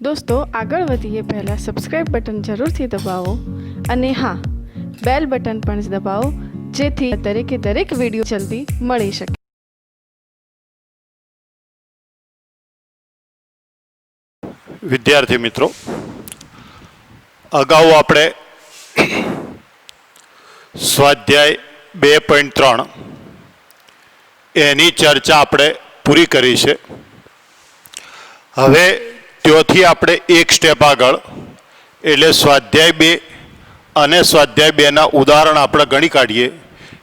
दोस्तों આગળ વધીએ પહેલાં સબસ્ક્રાઇબ બટન જરૂરથી દબાવો અને હા બેલ બટન પણ દબાવો જેથી દરેકે દરેક વિડીયો જલ્દી મળી શકે। विद्यार्थी मित्रों, अगाऊ आपणे स्वाध्याय 2.3 एनी चर्चा आपणे पूरी करी छे। हवे त्योथी आपणे एक स्टेप आगळ एटले स्वाध्याय 2 अने स्वाध्याय 2 ना उदाहरण आपणे गणी काढीए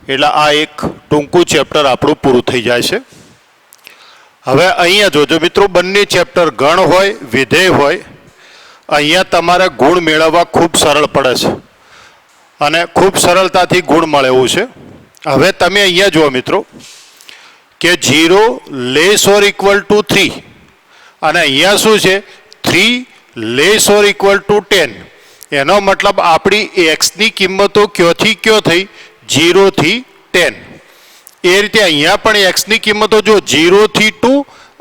एटले आ एक टूंकू चेप्टर आपणुं पूरुं थई जाय छे। हवे अहींया जोजो मित्रों, बंने चेप्टर गण होय विधेय होय अहींया तमारे गुण मेळववा खूब सरळ पड़े छे अने खूब सरलताथी गुण मळे एवुं छे। हवे तमे अहींया जुओ मित्रों के 0 लेस और इक्वल टू 3 अने अहींया शुं छे 3 लेस और इक्वल टू 10 एनो मतलब आपणी एक्स नी किंमतो क्योथी क्यो थई 0 थी 10। ए रीते अहींया पण एक्स नी किंमतो जो 0 थी 2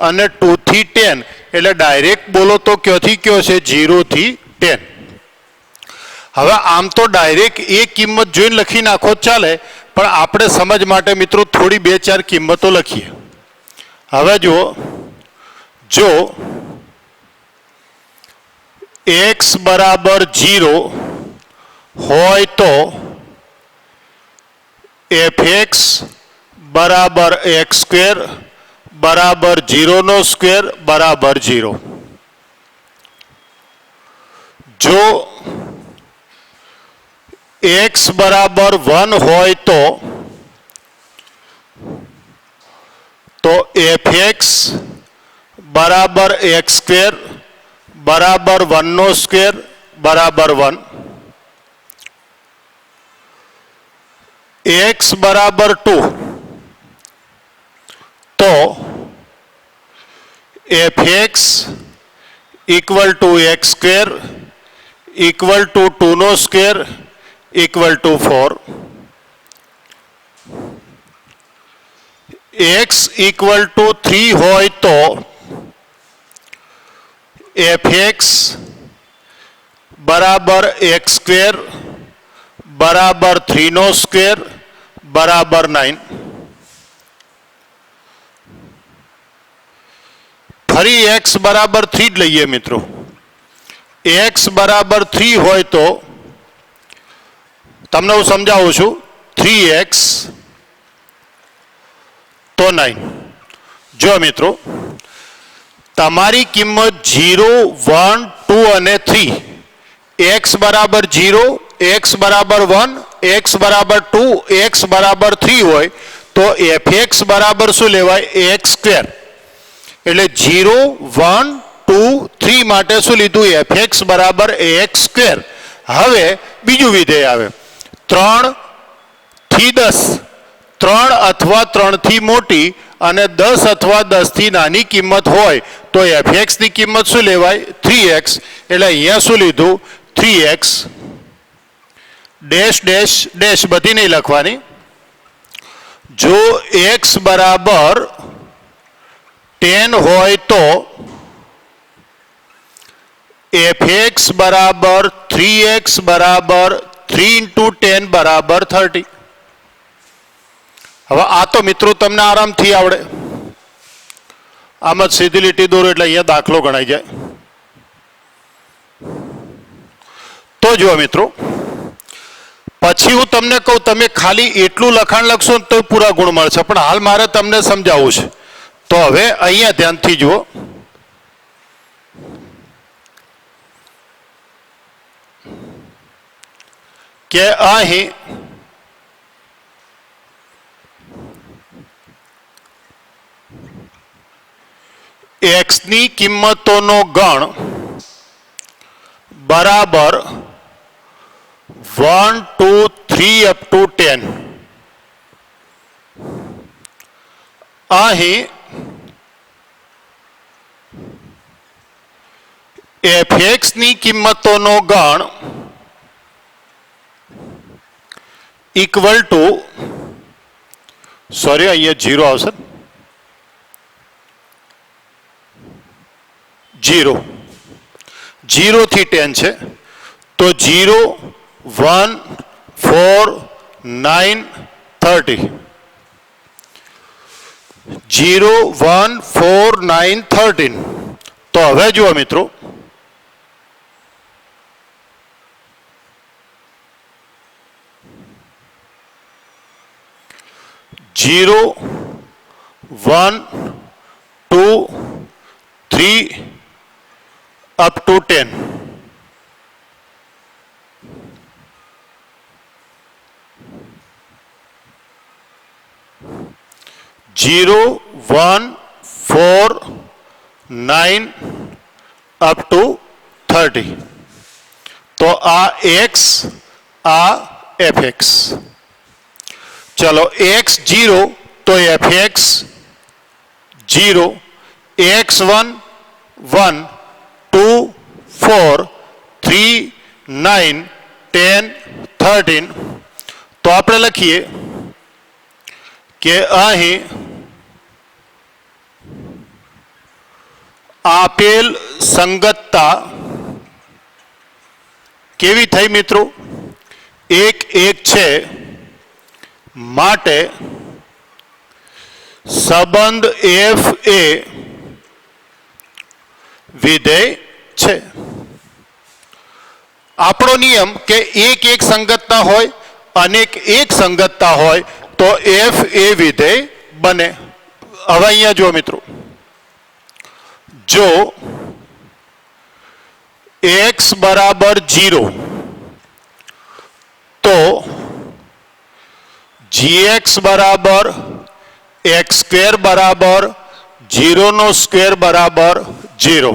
अने 2 थी 10 एटले डायरेक्ट बोलो तो क्योथी क्यो छे 0 थी 10। हवे आम तो डायरेक्ट एक किंमत जोईने लखी नाखो चाले, पण आपणे समज माटे मित्रों थोड़ी बे चार किंमतो लखीए। हवे जो x बराबर 0 होय तो fx बराबर एक्स स्क्वेर बराबर 0 नो स्क्वेर बराबर 0। जो x बराबर 1 होय तो fx बराबर एक्स स्क्वेर बराबर 1 नो स्क्वेर बराबर 1। x बराबर 2 तो fx equal to x square equal to 2 नो square equal to 4। x equal to 3 होय तो fx बराबर एक्स स्क्वेर बराबर 3 नो स्क्वेर बराबर 9। फरी x बराबर 3 लईए मित्रों। x बराबर 3 होय तो तमने हूँ समझावुं छुं 3x तो 9। जो मित्रों तमारी किंमत 0 1 2 अने 3 x बराबर 0 x बराबर 1 x बराबर 2 x बराबर 3 होय तो fx बराबर शुं लेवाय एक्स स्क्वेर एटले 0 1 2 3 माटे शुं लीधुं fx बराबर एक्स स्क्वेर। हवे बीजुं विधेय आवे 3 थी 10 3 अथवा 3 थी मोटी अने 10 अथवा 10 थी नानी किंमत होय तो fx नी किंमत शुं लेवाय 3x एटले अहींया शुं लीधुं 3x डैश डैश डैश बधी नहीं लखवानी। जो x बराबर 10 होय तो fx बराबर 3x बराबर 3 इंटू 10 बराबर 30। हवे आ तो मित्रों तमने आराम थी आवड़े। आम ज सीधी लीटी दोरो एटले अहींया दाखलो गणाई जाय। तो जो मित्रों पछी हूँ तमने कहूं तमे खाली एटलुं लखाण लखशो तो पूरा गुण मळशे, पण हाल मारे तमने समजावुं छे। तो हवे अहींया ध्यानथी जुओ के अहीं एक्स नी किंमतोनो गण बराबर 1 2 3 अप टू 10। अहीं fx नी किंमतोनो गण इक्वल टू सॉरी अहींया 0 आवशे 0 0 થી 10 છે તો 0 1 4 9 30 0 1 4 9 13 તો હવે જુઓ મિત્રો 0 1 2 3 up to 10 0 1 4 9 up to 30 તો આ x આ fx चलो x 0 तो fx 0 x1 1 2 4 3 9 10 13 तो આપણે લખીએ કે અહીં આપેલ સંગતતા કેવી થઈ મિત્રો 1 છે માટે સંબંધ f એ વિધેય છે આપણો નિયમ કે એક સંગતતા હોય અનેક એક સંગતતા હોય તો f એ વિધેય બને હવે અહીંયા જુઓ મિત્રો જો x બરાબર 0 તો gx बराबर एक्स स्क्वेर बराबर 0 नो स्क्वेर बराबर 0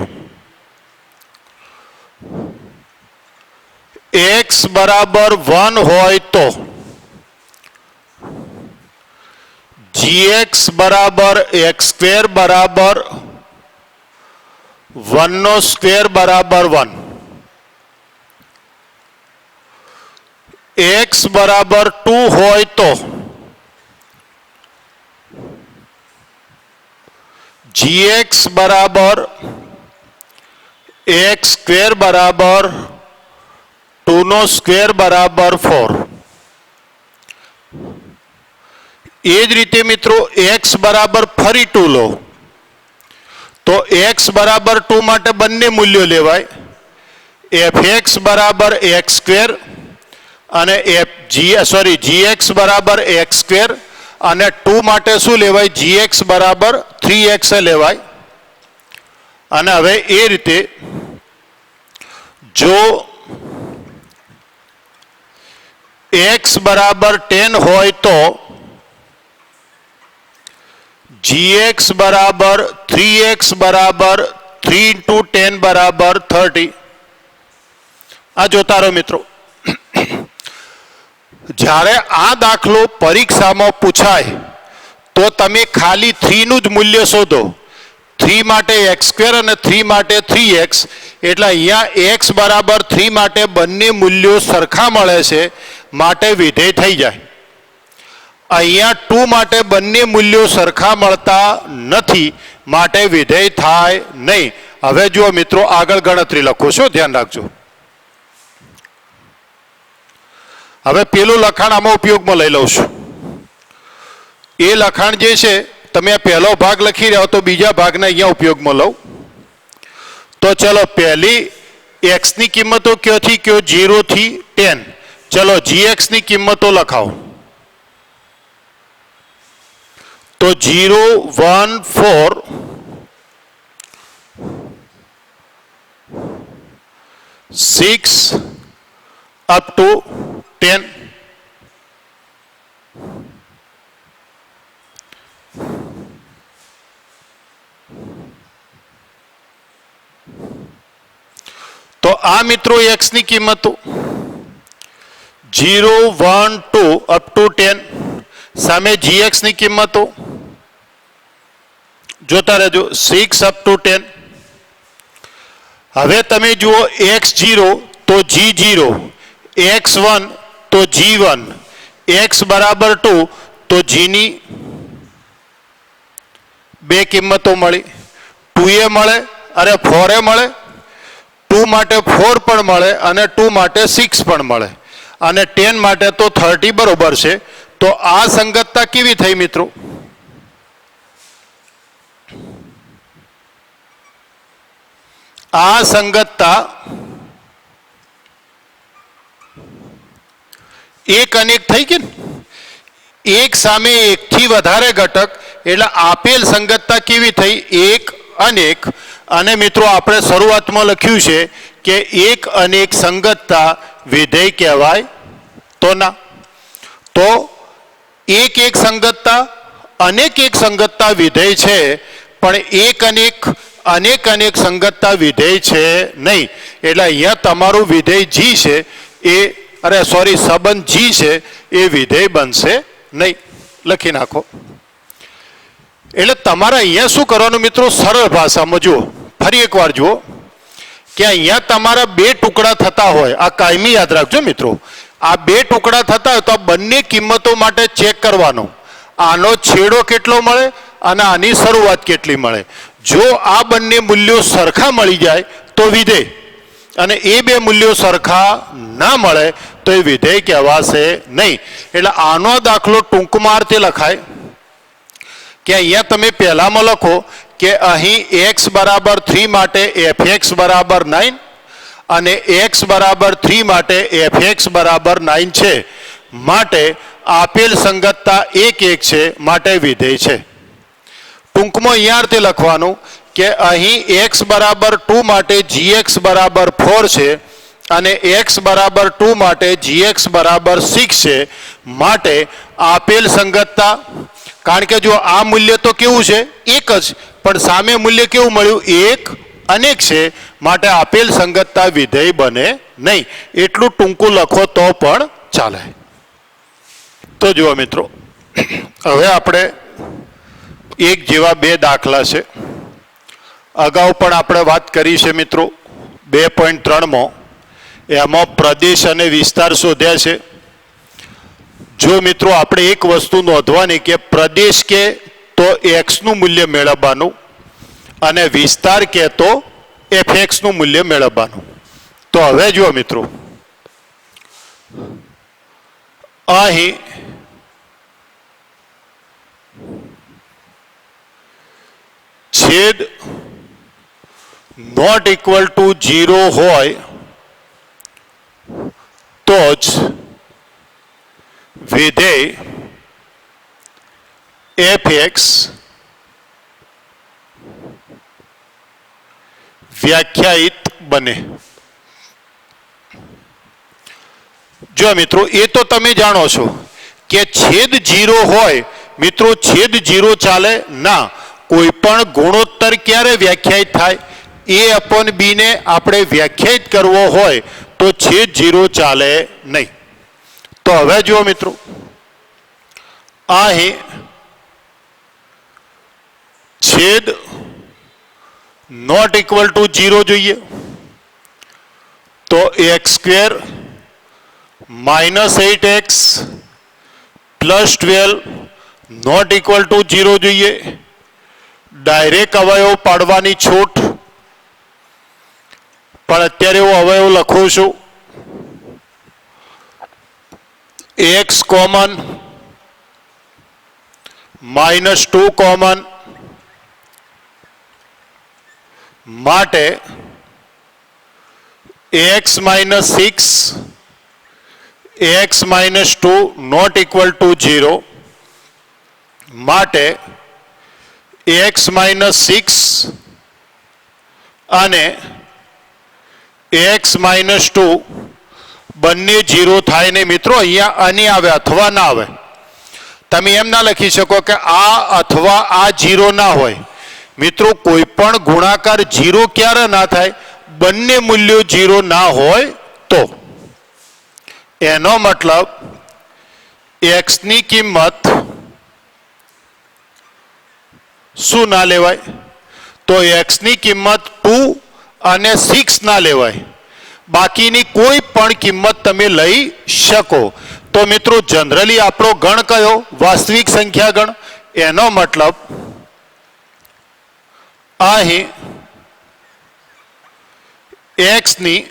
x बराबर 1 होय तो gx बराबर एक्स स्क्वेर बराबर 1 नो स्क्वेर बराबर 1 x बराबर 2 होय तो gx बराबर एक्स स्क्वेर बराबर 2 नो स्क्वेर बराबर 4 एज रीते मित्रों x बराबर फरी 2 लो तो x बराबर 2 माटे बन्ने मूल्यों लेवाय fx बराबर एक्स स्क्वेर અને gx બરાબર x સ્ક્વેર અને 2 માટે શું લેવાય gx બરાબર 3x લેવાય અને હવે એ રીતે જો x બરાબર 10 હોય તો gx બરાબર 3x બરાબર 3 into 10 બરાબર 30 આ જોતા રહો મિત્રો જ્યારે આ દાખલો પરીક્ષામાં પૂછાય તો તમે ખાલી 3 નું જ મૂલ્ય શોધો 3 માટે x સ્ક્વેર અને 3 માટે 3x એટલે અહીંયા x બરાબર 3 માટે બંને મૂલ્યો સરખા મળે છે માટે વિધેય થઈ જાય અહીંયા 2 માટે બંને મૂલ્યો સરખા મળતા નથી માટે વિધેય થાય નહીં હવે જુઓ મિત્રો આગળ ગણતરી લખો છો ધ્યાન રાખજો હવે પેલું લખાણ આમાં ઉપયોગમાં લઈ લઉં છું એ લખાણ જે છે તમે આ પહેલો ભાગ લખી રહ્યા તો બીજા ભાગને અહીંયા ઉપયોગમાં લઉં તો ચલો પહેલી x ની કિંમતો ક્યોથી કયો 0 થી 10 ચલો gx ની કિંમતો લખાવો તો 0 1 4 6 up to 10 तो आ मित्रों x ની કિંમતો 0 1 2 up to 10 સામે gx ની કિંમતો જોતા રહેજો 6 up to 10 હવે તમે જુઓ x0 તો g0 x1 तो g1 x बराबर 2 तो g नी बे किंमतो मळी 2 ए मळे अरे 4 ए मळे 2 માટે 4 પણ મળે અને 2 માટે 6 પણ મળે અને 10 માટે તો 30 બરોબર છે. તો આ સંગતતા કેવી થઈ મિત્રો? આ સંગતતા એક અનેક થઈ ગઈ ને? એક સામે એકથી વધારે ઘટક એટલે આપેલ સંગતતા કેવી થઈ? એક અનેક. અને મિત્રો આપણે શરૂઆતમાં લખ્યું છે કે એક અનેક સંગતતા વિધેય કહેવાય તો ના. તો એક એક સંગતતા અનેક એક સંગતતા વિધેય છે પણ એક અનેક અનેક સંગતતા વિધેય છે નહીં. એટલે અહીંયા તમારું વિધેય જી છે એ સંબંધ જી છે એ વિધેય બનશે નહીં. લખી નાખો. એટલે તમારે અહીંયા શું કરવાનું મિત્રો? સરળ ભાષામાં જુઓ, ફરી એકવાર જુઓ કે અહીંયા તમારા બે ટુકડા થતા હોય, આ કાયમી યાદ રાખજો મિત્રો. આ બે ટુકડા થતા હોય તો આ બંને કિંમતો માટે ચેક કરવાનો, આનો છેડો કેટલો મળે અને આની શરૂઆત કેટલી મળે. જો આ બંને મૂલ્યો સરખા મળી જાય તો વિધેય, અને એ બે મૂલ્યો સરખા ના મળે તો એ વિધેય કહેવાશે નહીં. એટલે આનો દાખલો ટૂંકમાં આ રીતે લખાય કે અહીંયા તમે પહેલામાં લખો કે અહીં x બરાબર 3 માટે fx બરાબર 9 અને x બરાબર 3 માટે fx બરાબર 9 છે. માટે આપેલ સંગતતા 1 1 છે, માટે વિધેય છે. ટૂંકમાં અહીંયા રીતે લખવાનું કે અહીં x બરાબર 2 માટે gx બરાબર 4 છે અને x બરાબર 2 માટે gx બરાબર 6 છે. માટે આપેલ સંગતતા, કારણ કે જો આ મૂલ્ય તો કેવું છે? એક જ, પણ સામે મૂલ્ય કેવું મળ્યું? એક અનેક છે. માટે આપેલ સંગતતા વિધેય બને નહીં. એટલું ટૂંકું લખો તો પણ ચાલે. તો જુઓ મિત્રો, હવે આપણે એક જેવા બે દાખલા છે. અગાઉ પણ આપણે વાત કરી છે મિત્રો 2.3માં. એમાં પ્રદેશ અને વિસ્તાર શોધ્યા છે. જો મિત્રો આપણે એક વસ્તુ નોંધવાની કે પ્રદેશ કે તો x નું મૂલ્ય મેળવવાનું અને વિસ્તાર કે તો fx નું મૂલ્ય મેળવવાનું. તો હવે જુઓ મિત્રો, અહીં છેદ નોટ ઇક્વલ ટુ 0 હોય તો જ વિધેય fx વ્યાખ્યાયિત બને. જો મિત્રો, એ તો તમે જાણો છો કે છેદ 0 હોય મિત્રો, છેદ 0 ચાલે ના. કોઈ પણ ગુણોત્તર ક્યારે વ્યાખ્યાયિત થાય? a/b ને આપણે વ્યાખ્યાયિત કરવો હોય તો છેદ 0 ચાલે નહીં. તો હવે જુઓ મિત્રો, અહીં છેદ નોટ ઇક્વલ ટુ 0 જોઈએ તો x² - 8x + 12 not equal to 0 જોઈએ. ડાયરેક્ટ અવયવ પાડવાની છૂટ, પણ અત્યારે હું અવયવ લખું છું. x કોમન -2 કોમન, માટે x - 6 x - 2 not equal to 0. માટે x - 6 અને x - 2 બંને 0 થાય ને મિત્રો. અહીંયા આની આવે અથવા ના આવે. તમે એમ ના લખી શકો કે આ અથવા આ 0 ના હોય. મિત્રો, કોઈ પણ ગુણાકાર 0 ક્યારે ના થાય? બંને મૂલ્યો 0 ના હોય તો. એનો મતલબ x ની કિંમત શું ના લેવાય? તો x ની કિંમત 2 અને 6 ના લેવાય. બાકીની કોઈ પણ કિંમત તમે લઈ શકો. તો મિત્રો, જનરલી આપણો ગણ કયો? વાસ્તવિક સંખ્યા ગણ. એનો મતલબ અહીં એક્સની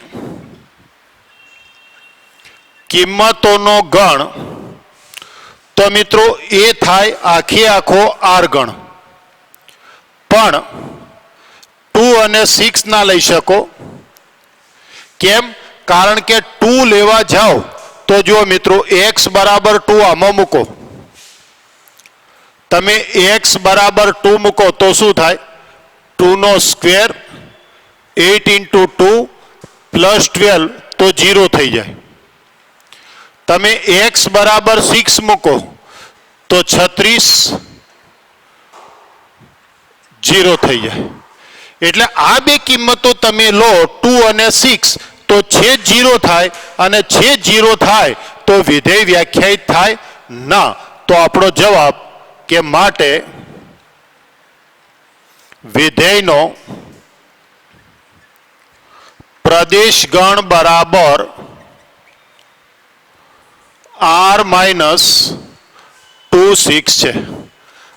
કિંમતોનો ગણ, તો મિત્રો એ થાય આખે આખો આર ગણ. પણ 2 અને 6 ના લઈ શકો. કેમ? કારણ કે 2 લેવા જાઓ તો જો મિત્રો x બરાબર 2 આમાં મૂકો, તમે x બરાબર 2 મૂકો તો શું થાય? 2 નો સ્ક્વેર 8 into 2 પ્લસ 12 તો 0 થઈ જાય. તમે x બરાબર 6 મૂકો તો 36 0 થઈ જાય. એટલે આ બે કિંમતો તમે લો 2 અને 6 તો છેદ 0 થાય, અને છેદ 0 થાય તો વિધેય વ્યાખ્યાયિત થાય ના. તો આપણો જવાબ કે માટે વિધેયનો પ્રદેશ ગણ બરાબર r - 2 6 છે.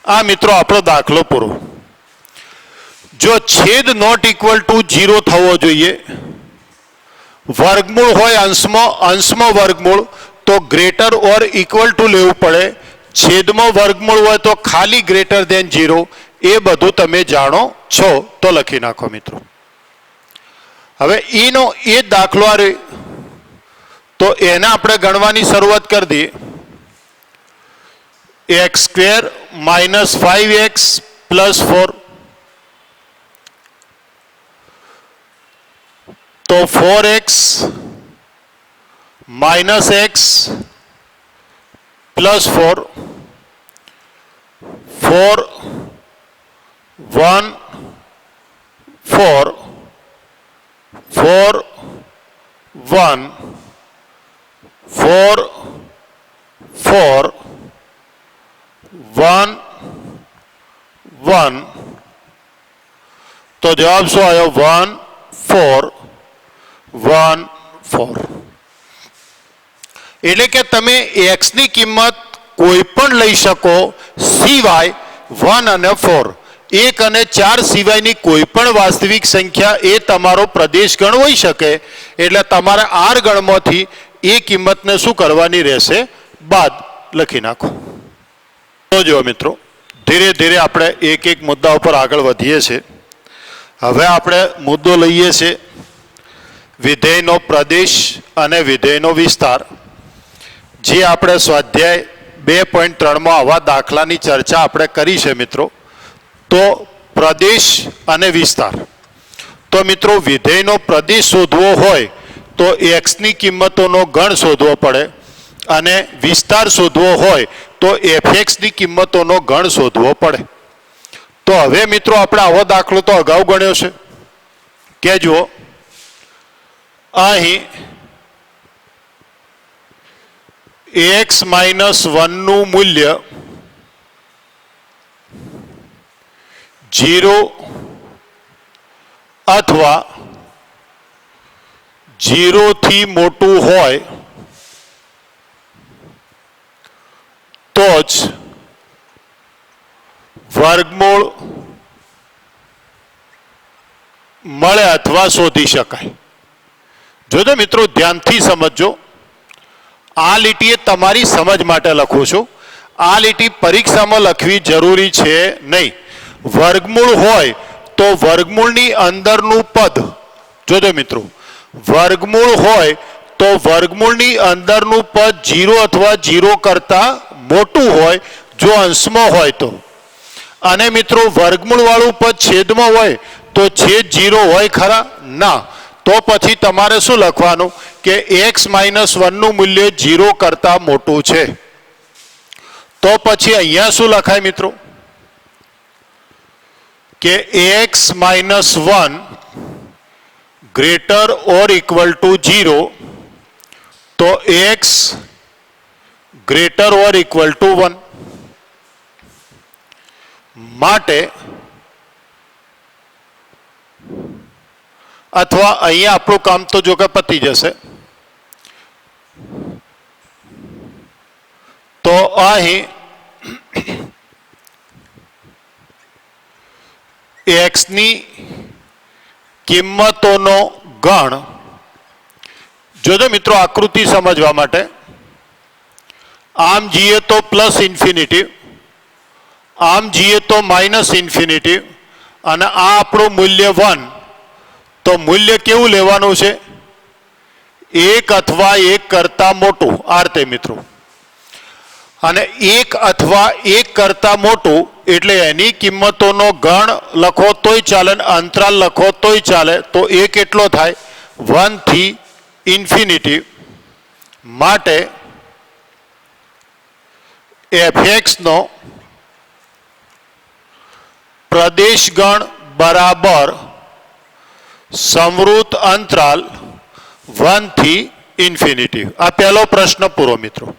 આ મિત્રો આપણો દાખલો પૂરો. જો છેદ નોટ ઇક્વલ ટુ 0 થવો જોઈએ, વર્ગમૂળ હોય અંશમાં, અંશમાં વર્ગમૂળ, તો ગ્રેટર ઓર ઇક્વલ ટુ લેવું પડે. છેદમાં વર્ગમૂળ હોય તો ખાલી ગ્રેટર ધેન 0. એ બધું તમે જાણો છો તો લખી નાખો મિત્રો. હવે એનો એ દાખલો આ રહ્યો, તો એને આપણે ગણવાની શરૂઆત કરી દઈએ. x² - 5x + 4, તો 4x - x + 4, 4 1 4 4 1 4 4 1 1. તો જવાબ શું આવ્યો? 1 4 1 4. એટલે કે તમે x ની કિંમત કોઈ પણ લઈ શકો સિવાય 1 અને 4. 1 અને 4 સિવાયની કોઈ પણ વાસ્તવિક સંખ્યા એ તમારો પ્રદેશ ગણ હોઈ શકે. એટલે તમારે આર ગણમાંથી એ કિંમતને શું કરવાની રહેશે? બાદ લખી નાખો. તો જો મિત્રો ધીરે ધીરે આપણે એક એક મુદ્દા ઉપર આગળ વધીએ છીએ. હવે આપણે મુદ્દો લઈએ છીએ વિધેયનો પ્રદેશ અને વિધેયનો વિસ્તાર. જે આપણે સ્વાધ્યાય 2.3 આવા દાખલાની ચર્ચા આપણે કરી છે મિત્રો. તો પ્રદેશ અને વિસ્તાર, તો મિત્રો વિધેયનો પ્રદેશ શોધવો હોય તો એક્સની કિંમતોનો ગણ શોધવો પડે, અને વિસ્તાર શોધવો હોય તો fxની કિંમતોનો ગણ શોધવો પડે. તો હવે મિત્રો આપણે આવો દાખલો તો અગાઉ ગણ્યો છે કે જુઓ અહીં x - 1 નું મૂલ્ય 0 અથવા 0 થી મોટું હોય તો જ વર્ગમૂળ મળે અથવા શોધી શકાય. જોજો મિત્રો ધ્યાનથી સમજજો. આ લીટીએ તમારી સમજ માટે લખું છું. આ લીટી પરીક્ષામાં લખવી જરૂરી છે નહીં. વર્ગમૂળ હોય તો વર્ગમૂળની અંદરનું પદ, જોજો મિત્રો, વર્ગમૂળ હોય તો વર્ગમૂળની અંદરનું પદ 0 અથવા 0 કરતાં મોટું હોય જો અંશમાં હોય તો. અને મિત્રો વર્ગમૂળ વાળું પદ છેદમાં હોય તો છેદ 0 હોય ખરા? ના. તો પછી તમારે શું લખવાનું કે x - 1 નું મૂલ્ય 0 કરતાં મોટું છે. તો પછી અહીંયા શું લખાય મિત્રો કે x - 1 greater or equal to 0, તો x greater or equal to 1. માટે અથવા અહીંયા આપણું કામ તો જો કે પતી જશે. તો અહીં x ની કિંમતોનો ગણ જોજો મિત્રો આકૃતિ સમજવા માટે આમ જઈએ તો પ્લસ ઇન્ફિનિટી આમ જઈએ તો માઇનસ ઇન્ફિનિટી અને આ આપણું મૂલ્ય 1 તો મૂલ્ય કેવું લેવાનું છે 1 અથવા 1 કરતા મોટું આ રીતે મિત્રો અને 1 અથવા 1 કરતા મોટું એટલે એની કિંમતોનો ગણ લખો તોય ચાલે અને અંતરાલ લખો તોય ચાલે તો એ કેટલો થાય 1 થી ઇન્ફિનિટી માટે fx નો પ્રદેશ ગણ બરાબર સંવૃત અંતરાલ 1 થી ઇન્ફિનિટી આ પહેલો પ્રશ્ન પૂરો મિત્રો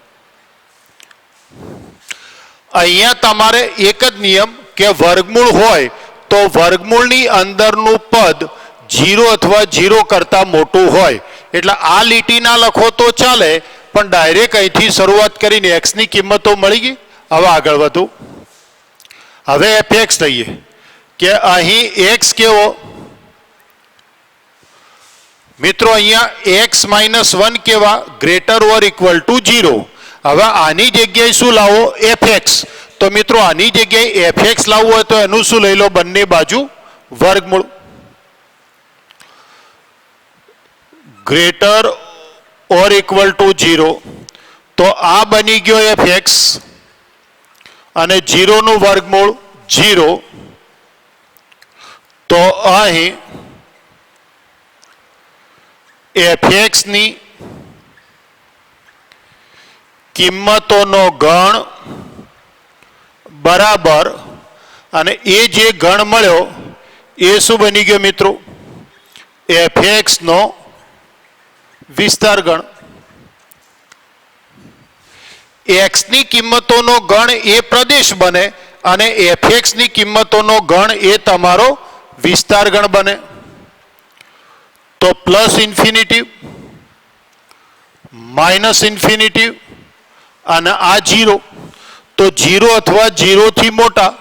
અહીંયા તમારે એક જ નિયમ કે વર્ગમૂળ હોય તો વર્ગમૂળની અંદરનું પદ 0 અથવા 0 કરતા મોટું હોય એટલે આ લીટી ના લખો તો ચાલે પણ ડાયરેક્ટ અહીંથી શરૂઆત કરીને x ની કિંમતો મળી ગઈ હવે આગળ વધો હવે fx લઈએ કે અહીં x કેવો મિત્રો અહીંયા x - 1 કેવા ગ્રેટર ઓર ઇક્વલ ટુ 0 હવે આની જગ્યાએ શું લાવો fx તો મિત્રો આની જગ્યાએ fx લાવવું હોય તો એનું શું લઈ લો બંને બાજુ વર્ગમૂળ ગ્રેટર ઓર ઇક્વલ ટુ 0 તો આ બની ગયો fx અને 0 નું વર્ગમૂળ 0 તો અહીં fx ની કિંમતોનો ગણ બરાબર અને એ જે ગણ મળ્યો એ શું બની ગયો મિત્રો fx નો વિસ્તાર ગણ x ની કિંમતોનો ગણ એ પ્રદેશ બને અને fx ની કિંમતોનો ગણ એ તમારો વિસ્તાર ગણ બને તો પ્લસ ઇન્ફિનિટી માઇનસ ઇન્ફિનિટી અને આ 0 તો 0 અથવા 0 થી મોટા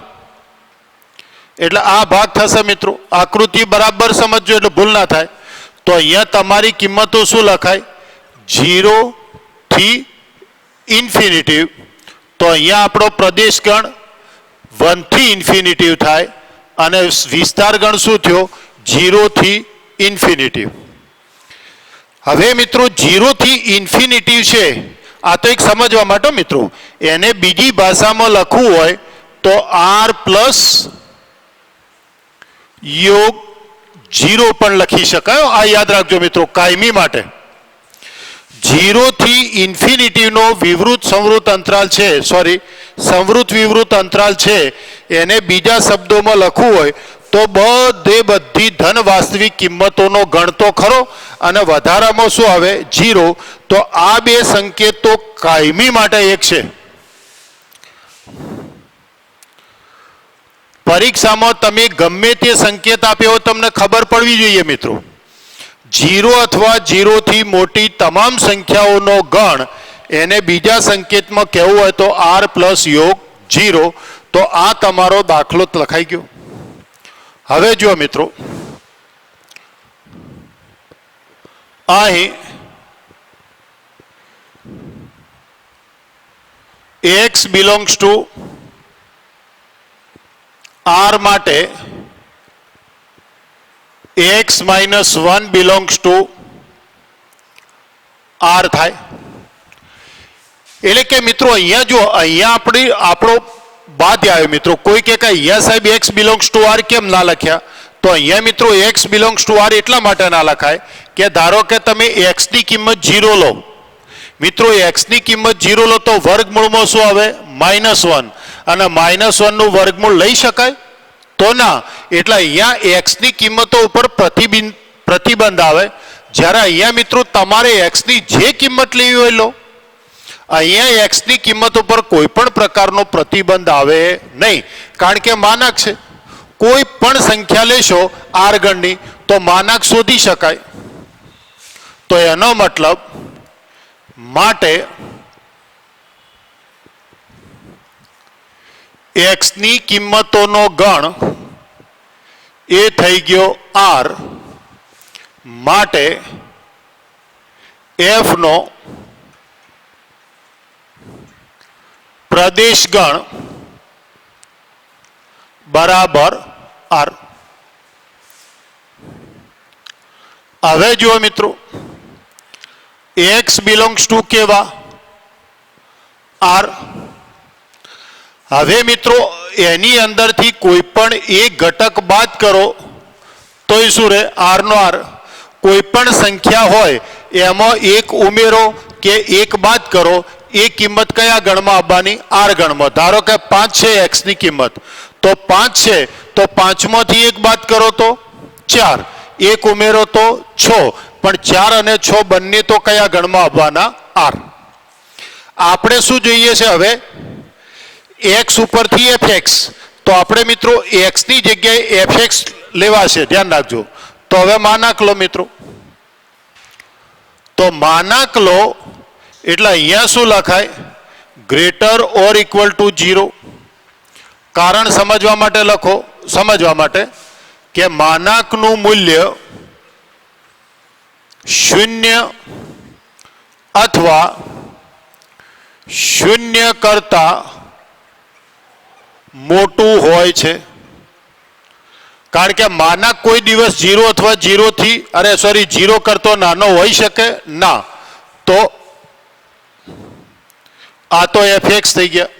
એટલે આ ભાગ થશે મિત્રો આકૃતિ બરાબર સમજજો એટલે ભૂલ ના થાય તો અહીંયા તમારી કિંમતો શું લખાય 0 થી ઇન્ફિનિટી તો અહીંયા આપણો પ્રદેશ ગણ 1 થી ઇન્ફિનિટી થાય અને વિસ્તાર ગણ શું થયો 0 થી ઇન્ફિનિટી હવે મિત્રો 0 થી ઇન્ફિનિટી છે આ તો એક સમજવા માટે મિત્રો એને બીજી ભાષામાં લખવું હોય તો r પ્લસ યોગ 0 પણ લખી શકાય આ યાદ રાખજો મિત્રો કાયમી માટે 0 થી ઇન્ફિનિટી નો વિવૃત સંવૃત અંતરાલ છે સંવૃત વિવૃત અંતરાલ છે એને બીજા શબ્દોમાં લખવું હોય તો બધી ધન વાસ્તવિક કિંમતોનો ગણ તો ખરો અને વધારામાં શું આવે 0 તો આ બે સંકેતો કાયમી માટે એક છે પરીક્ષામાં તમે ગમે તે સંકેત આપ્યો હોય તમને ખબર પડવી જોઈએ મિત્રો 0 અથવા 0 થી મોટી તમામ સંખ્યાઓનો ગણ એને બીજા સંકેતમાં કહેવું હોય તો r પ્લસ યોગ 0 તો આ તમારો દાખલો લખાઈ ગયો હવે જો મિત્રો અહીં x belongs to r માટે x - 1 belongs to r થાય એટલે કે મિત્રો અહીંયા જો અહીંયા આપણો બાદ આવ્યો મિત્રો કોઈ કે અહીંયા સાહેબ x belongs to r કેમ ના લખ્યા તો અહીંયા મિત્રો x belongs to r એટલા માટે ના લખાય કે ધારો કે તમે x ની કિંમત 0 લો મિત્રો x ની કિંમત 0 લો તો વર્ગમૂળમાં શું આવે -1 અને -1 નું વર્ગમૂળ લઈ શકાય તો ના એટલે અહીંયા x ની કિંમતો ઉપર પ્રતિબંધ આવે જ્યારે અહીંયા મિત્રો તમારે x ની જે કિંમત લેવી હોય લો અહીંયા x ની કિંમત ઉપર કોઈ પણ પ્રકારનો પ્રતિબંધ આવે નહીં કારણ કે માનાક છે કોઈ પણ સંખ્યા લેશો r ગણની તો માનાક શોધી શકાય તો એનો મતલબ માટે x ની કિંમતોનો ગણ એ થઈ ગયો r માટે એફ નો પ્રદેશ ગણ બરાબર આર. હવે જુઓ મિત્રો, એક્સ બિલોંગ્સ ટુ કેવા? આર. હવે મિત્રો એની અંદરથી કોઈ પણ એક ઘટક બાદ કરો તોય શું રહે? આર નો આર. કોઈ પણ સંખ્યા હોય એમાં એક ઉમેરો કે એક બાદ કરો, એ કિંમત કયા ગણમાં આવવાની? આર ગણમાં. ધારો કે 5 છે એક્સ ની કિંમત, તો 5 છે તો 5 માંથી એક બાદ કરો તો 4, એક ઉમેરો તો 6, પણ 4 અને 6 બંને તો કયા ગણમાં આવવાના? આર. આપણે શું જોઈએ છે હવે? એક્સ ઉપરથી એફ એક્સ. તો આપણે મિત્રો એક્સ ની જગ્યાએ એફ એક્સ લેવાશે, ધ્યાન રાખજો. તો હવે માનાક લો મિત્રો. તો માનાક લો એટલે અહીંયા શું લખાય? Greater or equal to 0. કારણ સમજવા માટે લખો, સમજવા માટે કે માનાકનું મૂલ્ય 0 અથવા 0 કરતા મોટું હોય છે. કારણ કે માનાક કોઈ દિવસ 0 અથવા 0 કરતો નાનો હોઈ શકે ના. તો આ તો એફ એક્સ થઈ ગયા.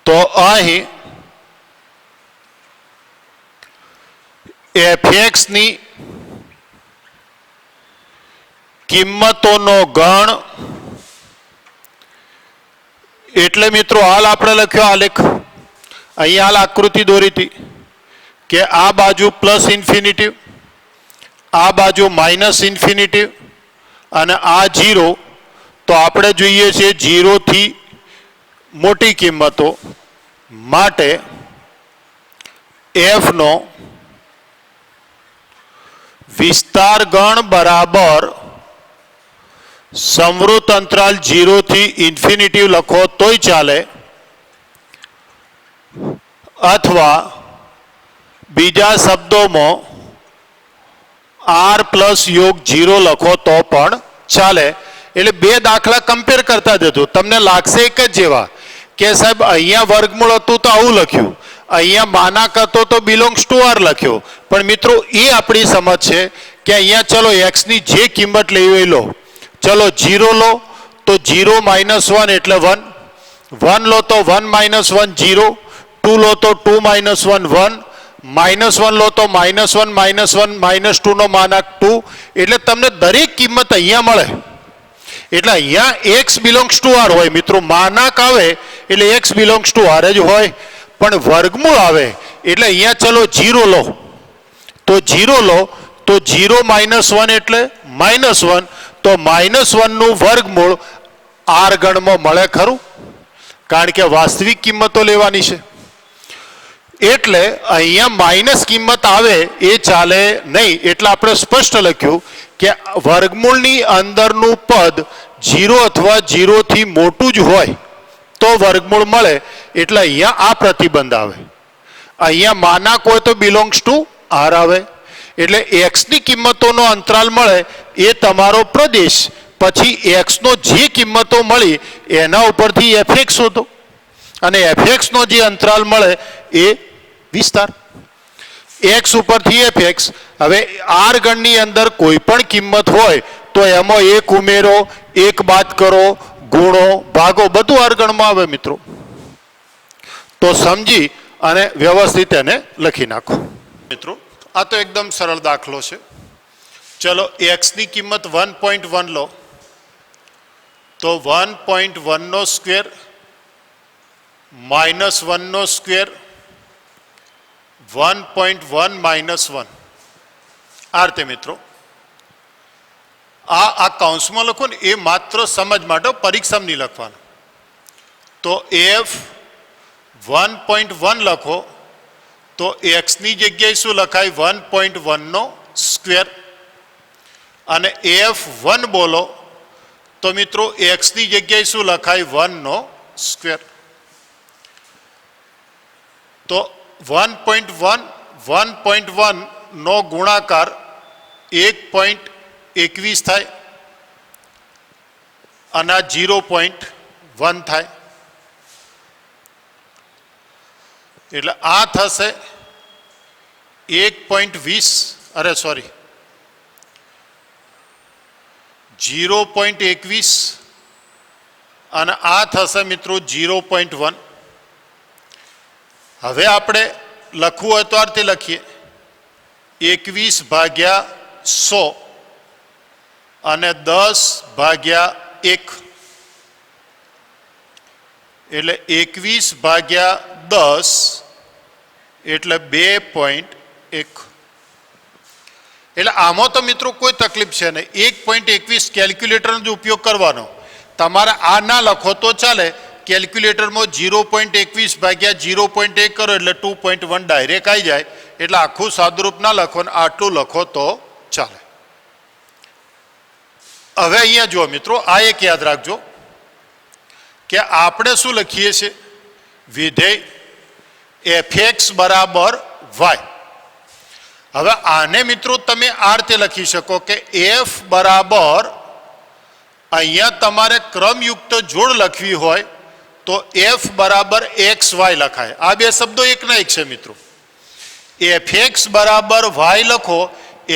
તો અહીં એફ એક્સ ની કિંમતોનો ગણ એટલે મિત્રો હાલ આપણે લખ્યો આલેખ. અહીંયા હાલ આકૃતિ દોરી હતી કે આ બાજુ પ્લસ ઇન્ફિનિટિવ, આ બાજુ માઇનસ ઇન્ફિનિટિવ અને આ 0. તો આપણે જોઈએ છીએ 0 થી મોટી કિંમતો માટે એફ નો વિસ્તાર ગણ બરાબર સંવૃત અંતરાલ 0 થી ઇન્ફિનિટિવ લખો તોય ચાલે, અથવા બીજા શબ્દોમાં આર પ્લસ યોગ 0 લખો તો પણ ચાલે. એટલે બે દાખલા કમ્પેર કરતા જજો, તમને લાગશે એક જ જેવા કે સાહેબ અહીંયા વર્ગમૂળ હતું તો આવું લખ્યું, અહીંયા માનાક હતો તો બિલોંગ્સ ટુ આર લખ્યો. પણ મિત્રો એ આપણી સમજ છે કે અહીંયા ચલો એક્સ ની જે કિંમત લેવી લો. ચલો 0 લો તો 0 - 1 એટલે 1, 1 લો તો 1 - 1 0, 2 લો તો 2 - 1 1, -1 લો તો -1 -1 -2 નો માનાક 2. એટલે તમને દરેક કિંમત અહીંયા મળે. એટલે અહીંયા એક્સ બિલોંગ્સ ટુ આર હોય મિત્રો. માનાક આવે એટલે એક્સ બિલોંગ્સ ટુ આર જ હોય. પણ વર્ગમૂળ આવે એટલે અહીંયા ચલો 0 લો તો 0 લો તો 0 - 1 એટલે -1. તો -1 નું વર્ગમૂળ આર ગણમાં મળે ખરું? કારણ કે વાસ્તવિક કિંમતો લેવાની છે. એટલે અહીંયા માઇનસ કિંમત આવે એ ચાલે નહીં. એટલે આપણે સ્પષ્ટ લખ્યું કે વર્ગમૂળની અંદરનું પદ 0 અથવા 0 થી મોટું જ હોય તો વર્ગમૂળ મળે. એટલે અહીંયા આ પ્રતિબંધ આવે. અહીંયા માનાક હોય તો બિલોંગ્સ ટુ આર આવે. એટલે એક્સ ની કિંમતોનો અંતરાલ મળે એ તમારો પ્રદેશ. પછી એક્સ નો જે કિંમતો મળી એના ઉપરથી એફ એક્સ શોધો અને એફ એક્સ નો જે અંતરાલ મળે એ વિસ્તાર. એક્સ ઉપરથી એફ એક્સ. હવે આર ગણની અંદર કોઈ પણ કિંમત હોય તો એમાં એક ઉમેરો, એક બાદ કરો, ગુણો, ભાગો બધું આર ગણમાં આવે મિત્રો. તો સમજી અને વ્યવસ્થિત એને લખી નાખો મિત્રો. આ તો એકદમ સરળ દાખલો છે. ચલો એક્સ ની કિંમત 1.1 લો તો 1.1 નો સ્ક્વેર -1 નો સ્ક્વેર 1.1 -1 આ રીતે મિત્રો. આ કૌંસમાં લખો ને એ માત્ર સમજ માટે, પરીક્ષામાં નહીં લખવાનું. તો એફ 1.1 લખો તો એક્સ ની જગ્યાએ શું લખાય? 1.1 નો સ્ક્વેર. અને F1 બોલો તો મિત્રો એક્સ ની જગ્યાએ શું લખાય? 1 નો સ્ક્વેર. તો 1.1 નો ગુણાકાર 1.21 થાય અને 0.1 થાય એટલે આ થશે 0.21 અને આ થશે મિત્રો 0.1. હવે આપણે લખવું હોય તો આ રીતે લખીએ 21 ભાગ્યા 100 અને 10 ભાગ્યા 1 એટલે 21 ભાગ્યા 10 એટલે 2.1. એટલે આમાં તો મિત્રો કોઈ તકલીફ છે નહીં. 1.21 કેલ્ક્યુલેટરનો જ ઉપયોગ કરવાનો. તમારે આ ના લખો તો ચાલે. કેલ્ક્યુલેટરમાં 0.21 ભાગ્યા 0.1 કરો એટલે 2.1 ડાયરેક્ટ આવી જાય. એટલે આખું સાદુરૂપ ના લખો ને આટલું લખો તો ચાલે. હવે અહીંયા જુઓ મિત્રો, આ એક યાદ રાખજો કે આપણે શું લખીએ છીએ, વિધેય fx બરાબર y. હવે આને મિત્રો તમે આ રીતે લખી શકો કે f બરાબર, અહીંયા તમારે ક્રમયુક્ત જોડ લખવી હોય તો f બરાબર xy લખાય. આ બે શબ્દો એકના એક છે મિત્રો. fx બરાબર y લખો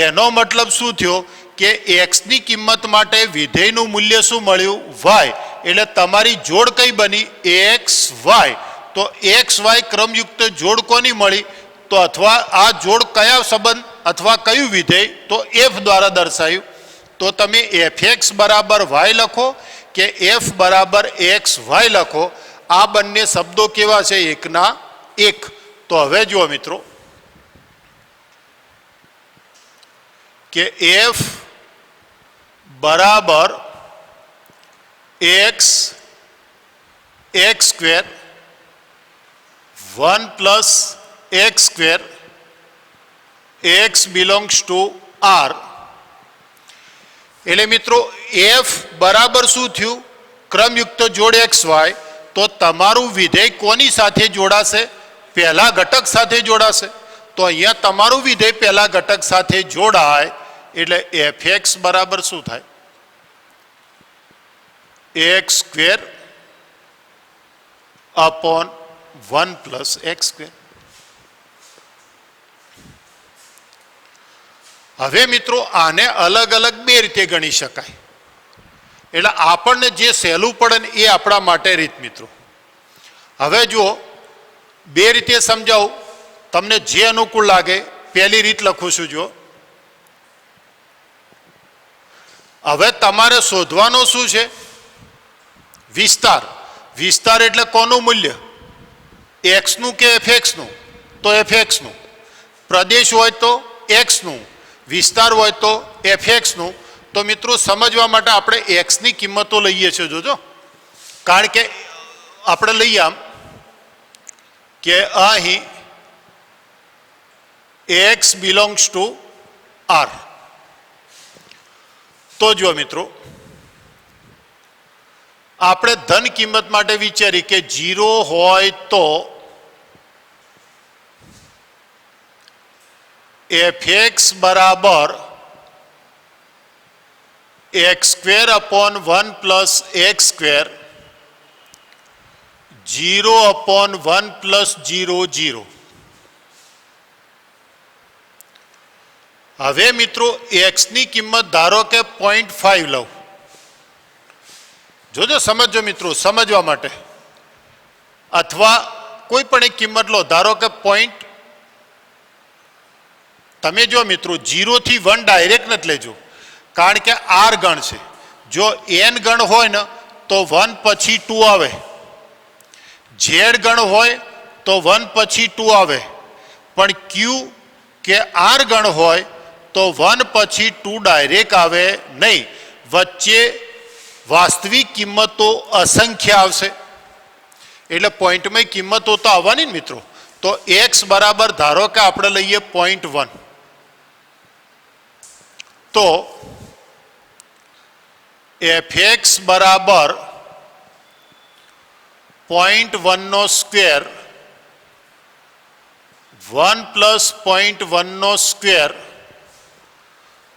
એનો મતલબ શું થયો કે x ની કિંમત માટે વિધેયનું મૂલ્ય શું મળ્યું, y. એટલે તમારી જોડ કઈ બની, xy. તો xy ક્રમયુક્ત જોડ કોની મળી, તો અથવા આ જોડ કયા સંબંધ અથવા કયું વિધેય, તો f દ્વારા દર્શાવ્યું. તો તમે fx બરાબર y લખો કે f બરાબર xy લખો, આ બંને શબ્દો કેવા છે, એકના એક. તો હવે જુઓ મિત્રો કે f બરાબર x square 1 plus x square x belongs to r. એટલે મિત્રો f બરાબર શું થયું, ક્રમયુક્ત જોડ xy. તો તમારું વિધેય કોની સાથે જોડાશે, પહેલા ઘટક સાથે જોડાશે. તો અહીંયા તમારું વિધેય પહેલા ઘટક સાથે જોડાય એટલે fx બરાબર શું થાય, x square upon 1 plus x square. હવે મિત્રો આને અલગ અલગ બે રીતે ગણી શકાય. એટલે આપણને જે સહેલું પડે ને એ આપણા માટે રીત મિત્રો. હવે જુઓ, બે રીતે સમજાવું, તમને જે અનુકૂળ લાગે. પહેલી રીત લખું છું જો. હવે તમારે શોધવાનો શું છે, વિસ્તાર. વિસ્તાર એટલે કોનું મૂલ્ય, x નું કે fx નું, તો fx નું. પ્રદેશ હોય તો x નું, વિસ્તાર હોય તો fx નું. તો મિત્રો સમજવા માટે આપણે x ની કિંમતો લઈએ છીએ. જોજો, કારણ કે આપણે લઈએ આમ કે અહીં x બિલોંગ્સ ટુ r. તો જો મિત્રો આપણે ધન કિંમત માટે વિચારી કે 0 હોય તો fx બરાબર x square upon 1 plus x square 0 upon 1 plus 0 0. હવે મિત્રો x ની કિંમત ધારો કે 0.5 લઉં. જોજો, સમજો મિત્રો, સમજવા માટે. અથવા કોઈ પણ એક કિંમત લો, ધારો કે તમે જો મિત્રો 0 થી 1 ડાયરેક્ટ નથી લેજો, કારણ કે r ગણ છે. જો n ગણ હોય ને તો 1 પછી 2 આવે. z ગણ હોય તો 1 પછી 2 આવે. પણ q કે r ગણ હોય તો 1 પછી 2 ડાયરેક્ટ આવે નહીં. વચ્ચે વાસ્તવિક કિંમતો અસંખ્ય આવશે. એટલે પોઈન્ટમાં કિંમતો તો આવવાની ને મિત્રો. તો x બરાબર ધારો કે આપણે લઈએ 0.1. તો fx બરાબર 0.1 નો સ્ક્વેર 1 પ્લસ 0.1નો સ્ક્વેર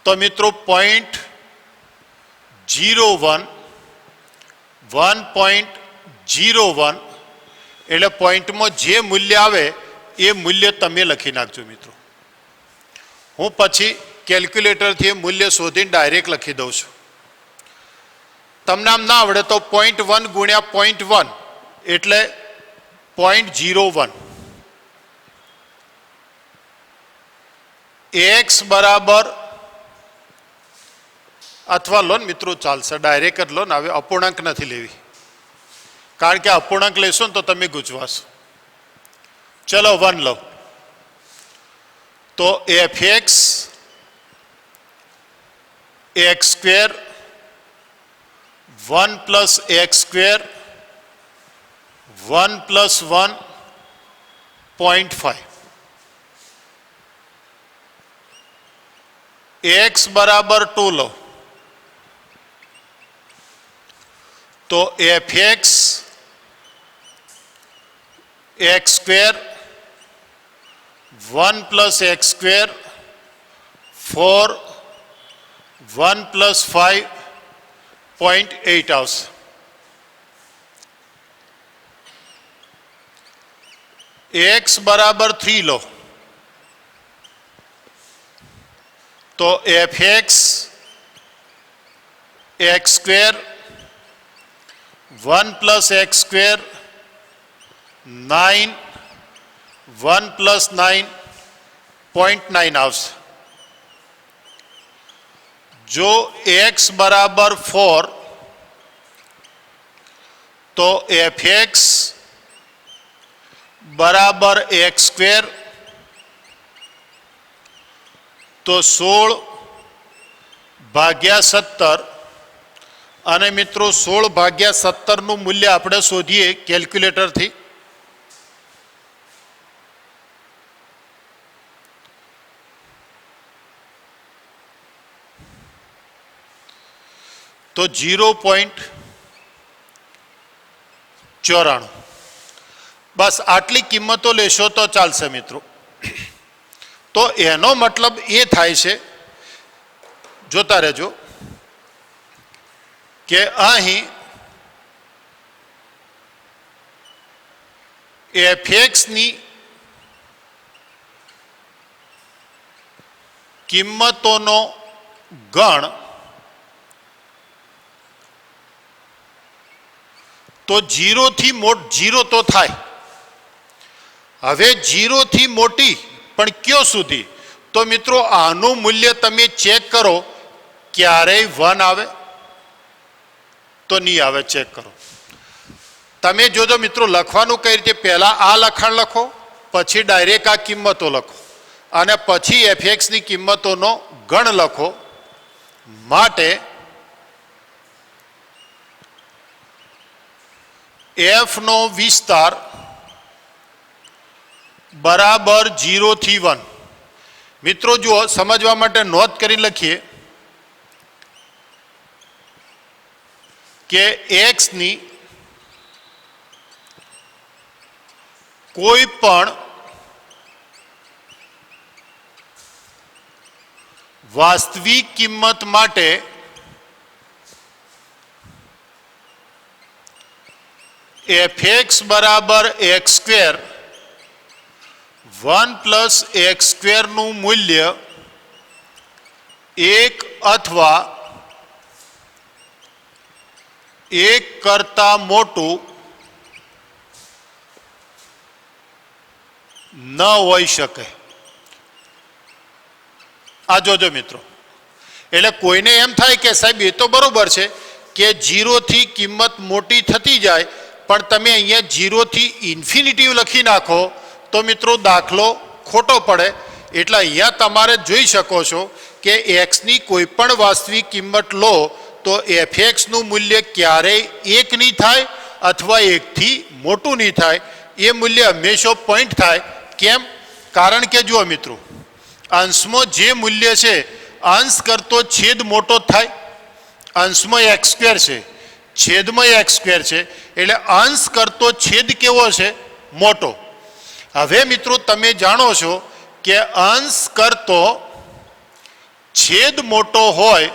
તો મિત્રો 0.01 1.01 એટલે પોઈન્ટમાં જે મૂલ્ય આવે એ મૂલ્ય તમે લખી નાખજો મિત્રો. હું પછી કેલ્ક્યુલેટરથી એ મૂલ્ય શોધીને ડાયરેક્ટ લખી દઉં છું. તમને આમ ના આવડે તો 0.1 ગુણ્યા 0.1 એટલે 0.01. એક્સ બરાબર, અથવા લો ને મિત્રો ચાલશે, ડાયરેક્ટ જ લો ને, હવે અપૂર્ણાંક નથી લેવી, કારણ કે અપૂર્ણાંક લેશો ને તો તમે ગૂંચવાશો. ચલો 1 લો તો fx x square 1 plus x square 1 plus 1 0.5. x બરાબર 2 લો તો fx x square 1 plus x square 4 1 plus 5 0.8 આવશે. x બરાબર 3 લો તો fx x square 1 plus x square 9 1 plus 9 0.9 આવશે. જો x બરાબર 4 તો fx બરાબર x સ્ક્વેર તો 16 ભાગ્યા 17, અને મિત્રો 16 ભાગ્યા 17નું મૂલ્ય આપણે શોધીએ કેલ્ક્યુલેટરથી. તો 0.94. બસ આટલી કિંમતો લેશો તો ચાલશે મિત્રો. તો એનો મતલબ એ થાય છે, જોતા રહેજો, કે અહીં fx ની કિંમતોનો ગણ તો 0 થી 0 તો થાય. હવે 0 થી મોટી પણ કયો સુધી? તો મિત્રો આનું મૂલ્ય તમે ચેક કરો, ક્યારેય 1 આવે તો નહીં આવે, ચેક કરો. તમે જોજો મિત્રો લખવાનું કઈ રીતે, પહેલા આ લખાણ લખો, પછી ડાયરેક્ટ આ કિંમતો લખો, અને પછી fx ની કિંમતોનો ગણ લખો. માટે f નો વિસ્તાર બરાબર 0 થી 1. મિત્રો જુઓ, સમજવા માટે નોંધ કરી લખીએ કે x ની કોઈ પણ વાસ્તવિક કિંમત માટે fx બરાબર x સ્ક્વેર 1 પ્લસ x સ્ક્વેરનું મૂલ્ય 1 અથવા 1 કરતા મોટું ન હોઈ શકે. આ જોજો મિત્રો, એટલે કોઈને એમ થાય કે સાહેબ એ તો બરોબર છે કે 0 થી કિંમત મોટી થતી જાય, પણ તમે અહીંયા 0 થી ઇન્ફિનિટિવ લખી નાખો તો મિત્રો દાખલો ખોટો પડે. એટલે અહીંયા તમારે જોઈ શકો છો કે x ની કોઈ પણ વાસ્તવિક કિંમત લો તો fx નું મૂલ્ય ક્યારેય 1 નહીં થાય અથવા 1 થી મોટું નહીં થાય. એ મૂલ્ય હંમેશા પોઈન્ટ થાય. કેમ? કારણ કે જુઓ મિત્રો, અંશમાં જે મૂલ્ય છે અંશ કરતો છેદ મોટો થાય. અંશમાં x સ્ક્વેર છે, છેદમાં x સ્ક્વેર છે, એટલે અંશ કરતો છેદ કેવો છે? મોટો. હવે મિત્રો તમે જાણો છો કે અંશ કરતો છેદ મોટો હોય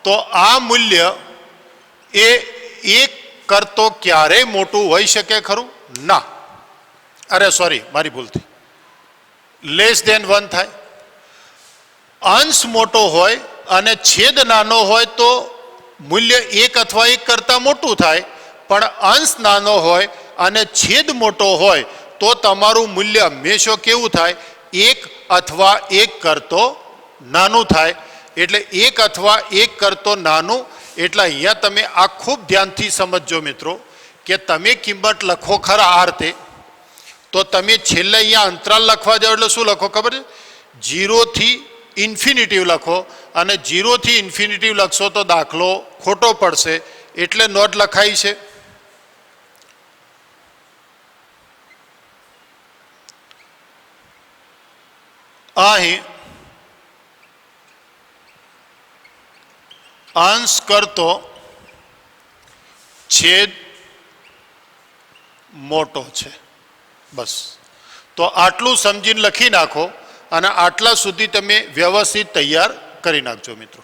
તો આ મૂલ્ય એ 1 કરતો ક્યારેય મોટું હોઈ શકે ખરું? ના, અરે સોરી, મારી ભૂલ થઈ, લેસ ધેન 1 થાય. અંશ મોટો હોય અને છેદ નાનો હોય તો મૂલ્ય 1 અથવા 1 કરતાં મોટું થાય, પણ અંશ નાનો હોય અને છેદ મોટો હોય તો તમારું મૂલ્ય હંમેશા કેવું થાય? 1 અથવા 1 કરતો નાનું થાય. એટલે 1 અથવા 1 કરતો નાનું. એટલે અહીંયા તમે આ ખૂબ ધ્યાનથી સમજજો મિત્રો કે તમે કિંમત લખો ખરા આ રીતે, તો તમે છેલ્લે અહીંયા અંતરાલ લખવા જાઓ એટલે શું લખો ખબર છે? 0 થી ઇન્ફિનિટિવ લખો, અને 0 થી ઇન્ફિનિટિવ લખશો તો દાખલો ખોટો પડશે, એટલે નોટ લખાઈ છે. અહીં અંશ કરતો છેદ મોટો છે. બસ, તો આટલું સમજીને લખી નાખો અને આટલા સુધી તમે વ્યવસ્થિત તૈયાર કરી નાખજો મિત્રો.